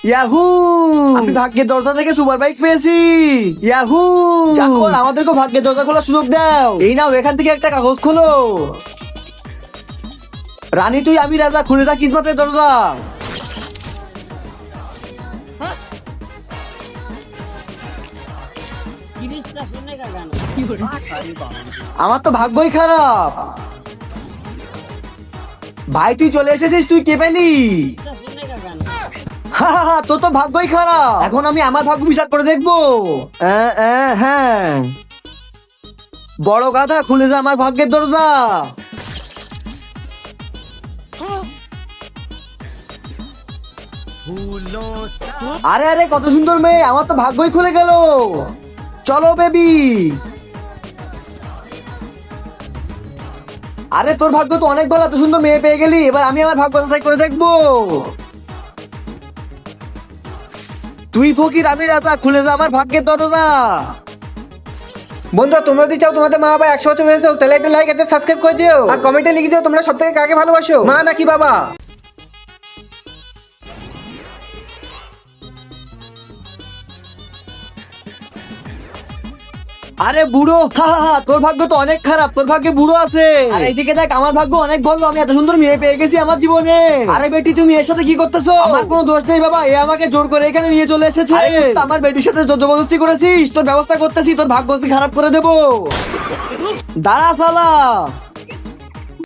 Yahoo, আমি ভাগ্যের দরজা থেকে সুপার বাইক পেয়েছি। ইয়াহু, চাকর আমাদেরকে ভাগ্যের দরজা খোলার সুযোগ দাও। এই নাও, এখান থেকে একটা কাগজ খোলো। রানী তুই, আমি রাজা, খুলে যা কিসমতের দরজা। আমার তো ভাগ্যই খারাপ। ভাই তুই চলে এসেছিস, তুই কে পেলি? তোর তো ভাগ্যই খারাপ। এখন আমি আমার ভাগ্য বিচার করে দেখবো। হ্যাঁ, বড় গাধা, খুলে যা আমার ভাগ্যের দরজা। আরে আরে, কত সুন্দর মেয়ে, আমার তো ভাগ্যই খুলে গেল। চলো বেবি। আরে তোর ভাগ্য তো অনেক ভালো, এত সুন্দর মেয়ে পেয়ে গেলি। এবার আমি আমার ভাগ্য যাচাই করে দেখবো। তুই ফকির, আমি রাজা, খুলে যা আমার ভাগ্যের দরজা। বন্ধুরা, তোমরা যদি চাও তোমাদের মা বাবা 100 বছর বেঁচে যাও, তাহলে একটা লাইক একটা সাবস্ক্রাইব করে দিও। আর কমেন্টে লিখে দিও তোমরা সব থেকে কাকে ভালোবাসো, মা নাকি বাবা। আরে বুড়ো, তোর ভাগ্য তো অনেক খারাপ, তোর ভাগ্যে বুড়ো আছে। আর এইদিকে দেখ, আমার ভাগ্য অনেক ভালো, আমি এত সুন্দর মেয়ে পেয়ে গেছি আমার জীবনে। আরে বেটি, তুমি এর সাথে কি করতেছো? আমার কোনো দোষ নেই বাবা, এ আমাকে জোর করে এখানে নিয়ে চলে এসেছে। আমার বেটির সাথে জবরদস্তি করেছিস, তোর ব্যবস্থা করতেছি, তোর ভাগ্য খারাপ করে দেবো। দাঁড়া শালা।